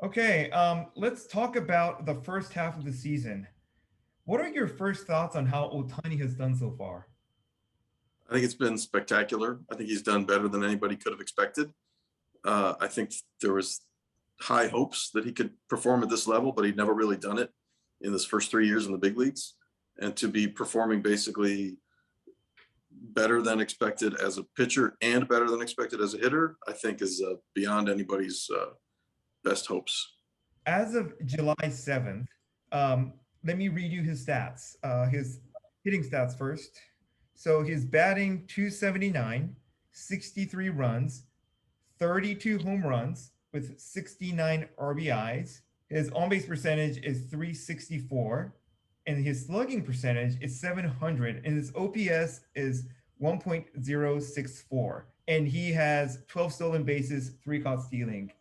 Okay, let's talk about the first half of the season. What are your first thoughts on how Otani has done so far? I think it's been spectacular. I think he's done better than anybody could have expected. I think there was high hopes that he could perform at this level, but he'd never really done it in his first 3 years in the big leagues. And to be performing basically better than expected as a pitcher and better than expected as a hitter, I think is beyond anybody's best hopes. As of July 7th, let me read you his stats, his hitting stats first. So he's batting 279, 63 runs, 32 home runs with 69 RBIs. His on-base percentage is 364, and his slugging percentage is 700, and his OPS is 1.064. And he has 12 stolen bases, 3 caught stealing.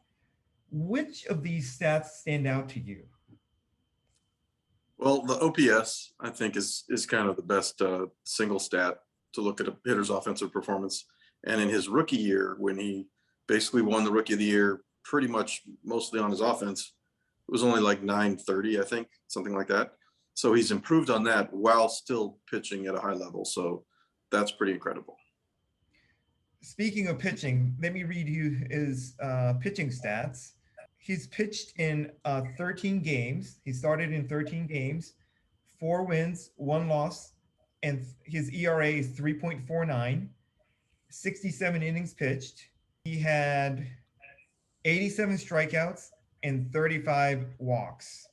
Which of these stats stand out to you? Well, the OPS, I think, is kind of the best single stat to look at a hitter's offensive performance. And in his rookie year, when he basically won the Rookie of the Year pretty much mostly on his offense, it was only like 930, I think, something like that. So he's improved on that while still pitching at a high level. So that's pretty incredible. Speaking of pitching, let me read you his pitching stats. He's pitched in 13 games. He started in 13 games, 4 wins, 1 loss, and his ERA is 3.49, 67 innings pitched. He had 87 strikeouts and 35 walks.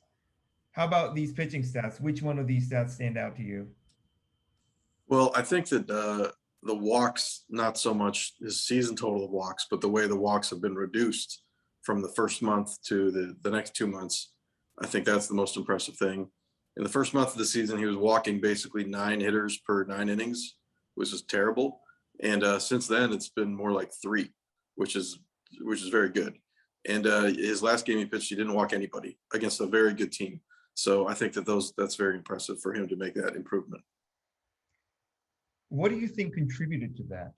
How about these pitching stats? Which one of these stats stand out to you? Well, I think that the walks, not so much his season total of walks, but the way the walks have been reduced from the first month to the next 2 months, I think that's the most impressive thing. In the first month of the season, he was walking basically 9 hitters per 9 innings, which is terrible. And since then, it's been more like 3, which is very good. And his last game he pitched, he didn't walk anybody against a very good team. So I think that's very impressive for him to make that improvement. What do you think contributed to that?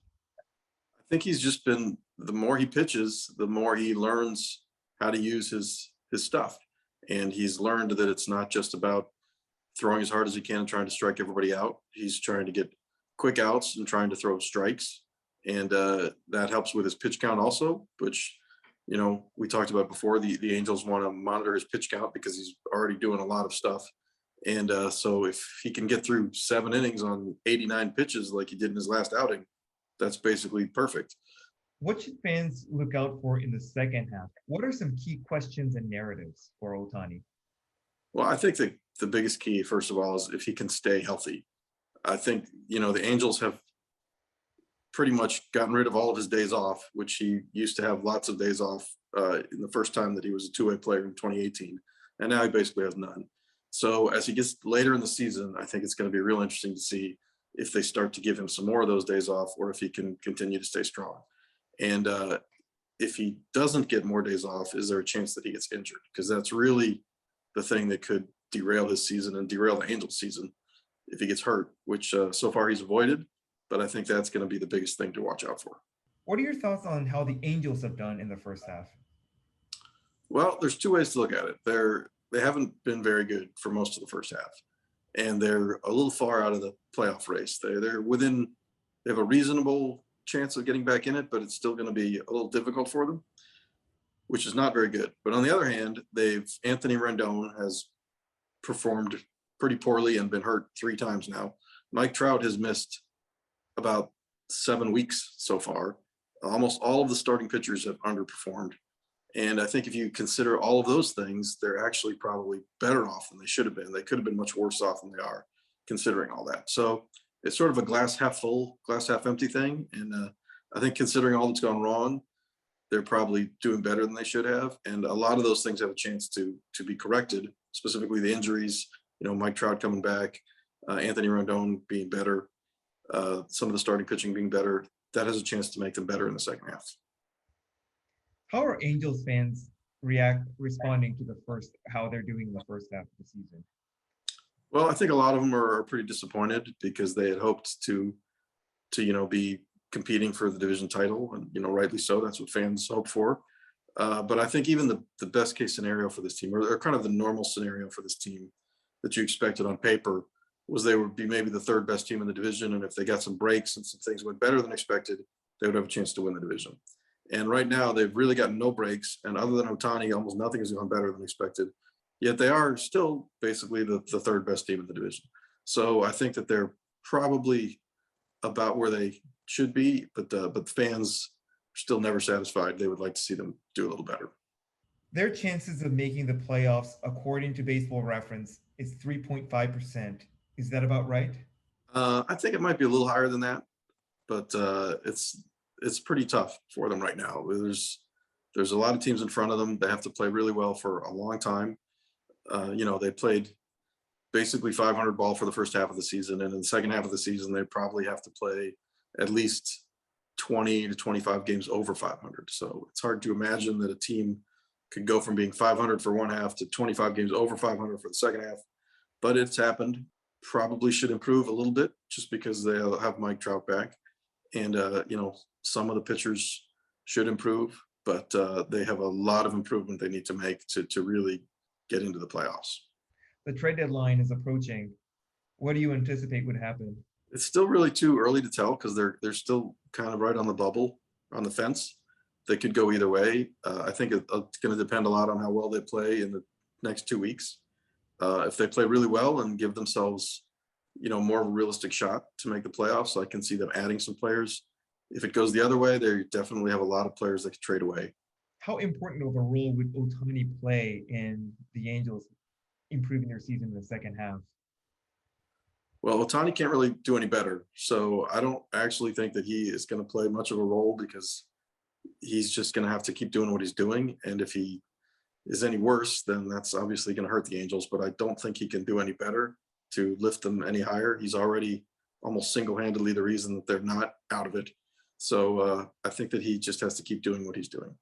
I think he's just been, the more he pitches, the more he learns how to use his stuff. And he's learned that it's not just about throwing as hard as he can and trying to strike everybody out. He's trying to get quick outs and trying to throw strikes. And that helps with his pitch count also, which, you know, we talked about before. The Angels want to monitor his pitch count because he's already doing a lot of stuff. And so if he can get through 7 innings on 89 pitches like he did in his last outing, that's basically perfect. What should fans look out for in the second half? What are some key questions and narratives for Otani? Well, I think the biggest key, first of all, is if he can stay healthy. I think, you know, the Angels have pretty much gotten rid of all of his days off, which he used to have lots of days off in the first time that he was a two-way player in 2018. And now he basically has none. So as he gets later in the season, I think it's going to be real interesting to see if they start to give him some more of those days off or if he can continue to stay strong. And if he doesn't get more days off, is there a chance that he gets injured? Because that's really the thing that could derail his season and derail the Angels season if he gets hurt, which so far he's avoided. But I think that's going to be the biggest thing to watch out for. What are your thoughts on how the Angels have done in the first half? Well, there's 2 ways to look at it. They haven't been very good for most of the first half, and they're a little far out of the playoff race. They're within. They have a reasonable chance of getting back in it, but it's still going to be a little difficult for them, which is not very good. But on the other hand, Anthony Rendon has performed pretty poorly and been hurt 3 times now. Mike Trout has missed about 7 weeks so far. Almost all of the starting pitchers have underperformed. And I think if you consider all of those things, they're actually probably better off than they should have been. They could have been much worse off than they are, considering all that. So it's sort of a glass half full, glass half empty thing. And I think considering all that's gone wrong, they're probably doing better than they should have. And a lot of those things have a chance to be corrected, specifically the injuries, you know, Mike Trout coming back, Anthony Rendon being better, some of the starting pitching being better. That has a chance to make them better in the second half. How are Angels fans responding to how they're doing in the first half of the season? Well, I think a lot of them are pretty disappointed because they had hoped to be competing for the division title, and rightly so. That's what fans hope for. But I think even the best case scenario for this team, or kind of the normal scenario for this team that you expected on paper, was they would be maybe the third best team in the division. And if they got some breaks and some things went better than expected, they would have a chance to win the division. And right now, they've really gotten no breaks. And other than Ohtani, almost nothing has gone better than expected. Yet they are still basically the third best team in the division. So I think that they're probably about where they should be, but fans are still never satisfied. They would like to see them do a little better. Their chances of making the playoffs, according to Baseball Reference, is 3.5%. Is that about right? I think it might be a little higher than that, but it's pretty tough for them right now. There's a lot of teams in front of them. They have to play really well for a long time. They played basically 500 ball for the first half of the season, and in the second half of the season, they probably have to play at least 20 to 25 games over 500. So it's hard to imagine that a team could go from being 500 for one half to 25 games over 500 for the second half, but it's happened. Probably should improve a little bit just because they'll have Mike Trout back, and some of the pitchers should improve, but they have a lot of improvement they need to make to really get into the playoffs. The trade deadline is approaching. What do you anticipate would happen? It's still really too early to tell because they're still kind of right on the bubble, on the fence. They could go either way. I think it's going to depend a lot on how well they play in the next 2 weeks. If they play really well and give themselves, more of a realistic shot to make the playoffs, I can see them adding some players. If it goes the other way, they definitely have a lot of players that could trade away. How important of a role would Ohtani play in the Angels improving their season in the second half? Well, Ohtani can't really do any better. So I don't actually think that he is going to play much of a role because he's just going to have to keep doing what he's doing. And if he is any worse, then that's obviously going to hurt the Angels. But I don't think he can do any better to lift them any higher. He's already almost single-handedly the reason that they're not out of it. So I think that he just has to keep doing what he's doing.